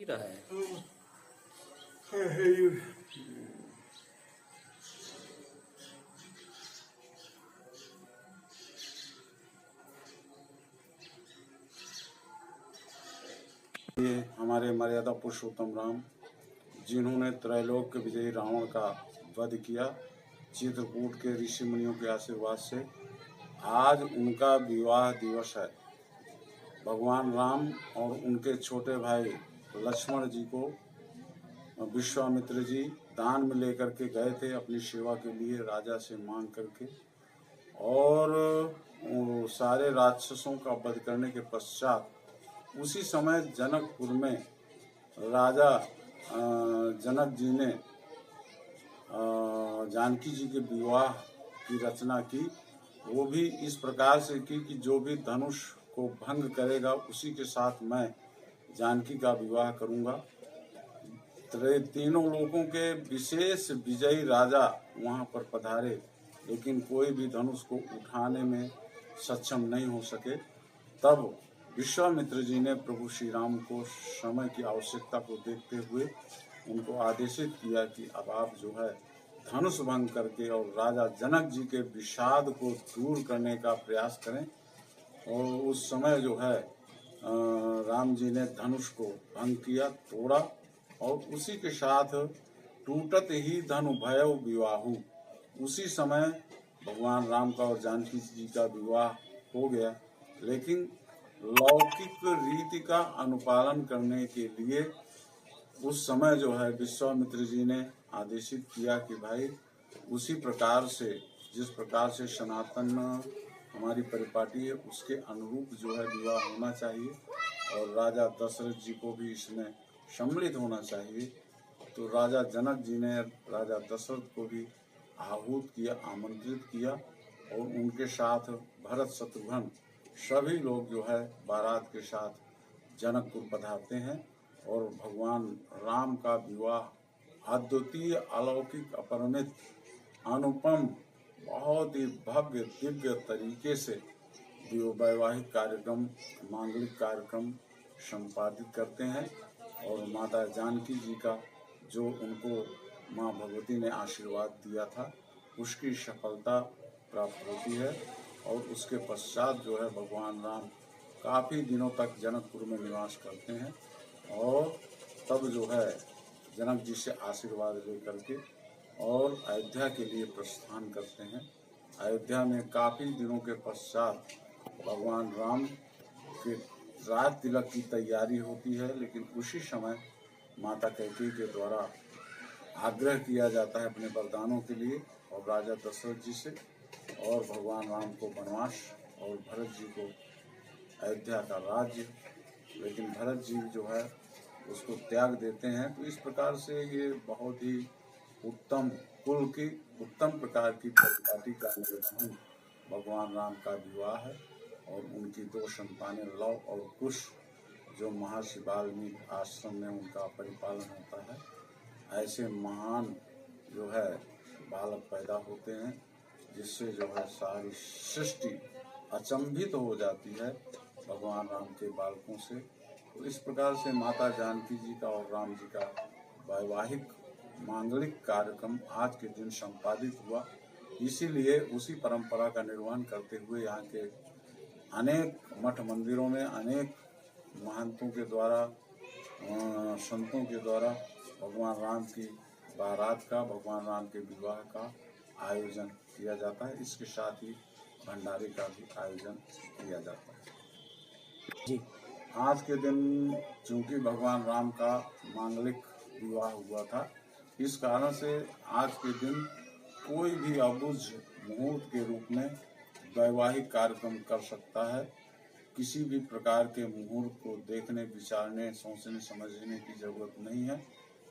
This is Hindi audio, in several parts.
का है। ये हमारे मर्यादा पुरुषोत्तम राम, जिन्होंने त्रैलोक्य विजयी रावण का वध किया, चित्रकूट के ऋषि मुनियों के आशीर्वाद से आज उनका विवाह दिवस है। भगवान राम और उनके छोटे भाई लक्ष्मण जी को विश्वामित्र जी दान में लेकर के गए थे अपनी सेवा के लिए, राजा से मांग करके, और सारे राक्षसों का वध करने के पश्चात उसी समय जनकपुर में राजा जनक जी ने जानकी जी के विवाह की रचना की। वो भी इस प्रकार से की कि जो भी धनुष को भंग करेगा उसी के साथ मैं जानकी का विवाह करूंगा। तीनों लोगों के विशेष विजयी राजा वहां पर पधारे, लेकिन कोई भी धनुष को उठाने में सक्षम नहीं हो सके। तब विश्वामित्र जी ने प्रभु श्री राम को समय की आवश्यकता को देखते हुए उनको आदेशित किया कि अब आप जो है धनुष भंग करके और राजा जनक जी के विषाद को दूर करने का प्रयास करें। और उस समय जो है राम जी ने धनुष को भंग किया, तोड़ा, और उसी के साथ टूटत ही धनु भयउ विवाहु, उसी समय भगवान राम का और जानकी जी का विवाह हो गया। लेकिन लौकिक रीति का अनुपालन करने के लिए उस समय जो है विश्वामित्र जी ने आदेशित किया कि भाई उसी प्रकार से जिस प्रकार से सनातन हमारी परिपाटी है उसके अनुरूप जो है विवाह होना चाहिए, और राजा दशरथ जी को भी इसमें सम्मिलित होना चाहिए। तो राजा जनक जी ने राजा दशरथ को भी आहूत किया, आमंत्रित किया, और उनके साथ भरत शत्रुघ्न सभी लोग जो है बारात के साथ जनकपुर पधारते हैं, और भगवान राम का विवाह अद्वितीय, अलौकिक, अपरिमित, अनुपम, बहुत ही भव्य दिव्य तरीके से वैवाहिक कार्यक्रम, मांगलिक कार्यक्रम संपादित करते हैं। और माता जानकी जी का जो उनको माँ भगवती ने आशीर्वाद दिया था उसकी सफलता प्राप्त होती है। और उसके पश्चात जो है भगवान राम काफ़ी दिनों तक जनकपुर में निवास करते हैं, और तब जो है जनक जी से आशीर्वाद लेकर के और अयोध्या के लिए प्रस्थान करते हैं। अयोध्या में काफ़ी दिनों के पश्चात भगवान राम के राज तिलक की तैयारी होती है, लेकिन उसी समय माता कैकेयी के द्वारा आग्रह किया जाता है अपने वरदानों के लिए और राजा दशरथ जी से, और भगवान राम को वनवास और भरत जी को अयोध्या का राज्य, लेकिन भरत जी जो है उसको त्याग देते हैं। तो इस प्रकार से ये बहुत ही उत्तम कुल की उत्तम प्रकार की परिपाटी का निर्वहन भगवान राम का विवाह है। और उनकी दो संतानें लव और कुश जो महर्षि वाल्मीकि आश्रम में उनका परिपालन होता है। ऐसे महान जो है बालक पैदा होते हैं, जिससे जो है सारी सृष्टि अचंभित हो जाती है भगवान राम के बालकों से। तो इस प्रकार से माता जानकी जी का और राम जी का वैवाहिक मांगलिक कार्यक्रम आज के दिन संपादित हुआ। इसीलिए उसी परंपरा का निर्वहन करते हुए यहाँ के अनेक मठ मंदिरों में अनेक महंतों के द्वारा, संतों के द्वारा भगवान राम की बारात का, भगवान राम के विवाह का आयोजन किया जाता है। इसके साथ ही भंडारे का भी आयोजन किया जाता है। जी, आज के दिन चूंकि भगवान राम का मांगलिक विवाह हुआ था, इस कारण से आज के दिन कोई भी अबुझ मुहूर्त के रूप में वैवाहिक कार्यक्रम कर सकता है। किसी भी प्रकार के मुहूर्त को देखने, विचारने, सोचने, समझने की जरूरत नहीं है।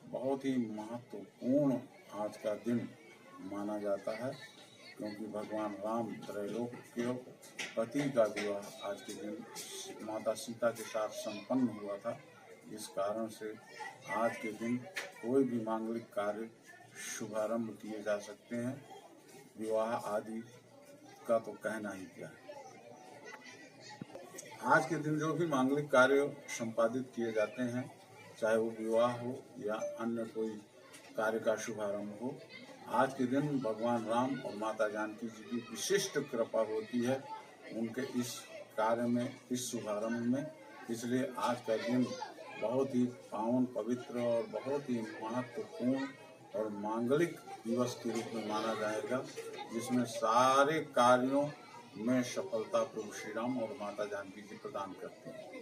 बहुत ही महत्वपूर्ण आज का दिन माना जाता है, क्योंकि भगवान राम त्रैलोक्य पति का विवाह आज के दिन माता सीता के साथ संपन्न हुआ था। इस कारण से आज के दिन कोई भी मांगलिक कार्य शुभारंभ किए जा सकते हैं। विवाह आदि का तो कहना ही क्या है। आज के दिन जो भी मांगलिक कार्य संपादित किए जाते हैं चाहे वो विवाह हो या अन्य कोई कार्य का शुभारंभ हो। आज के दिन भगवान राम और माता जानकी जी की विशिष्ट कृपा होती है उनके इस कार्य में, इस शुभारंभ में। इसलिए आज का दिन बहुत ही पावन, पवित्र और बहुत ही महत्वपूर्ण और मांगलिक दिवस के रूप में माना जाएगा, जिसमें सारे कार्यों में सफलता प्रभु श्री राम और माता जानकी जी प्रदान करते हैं।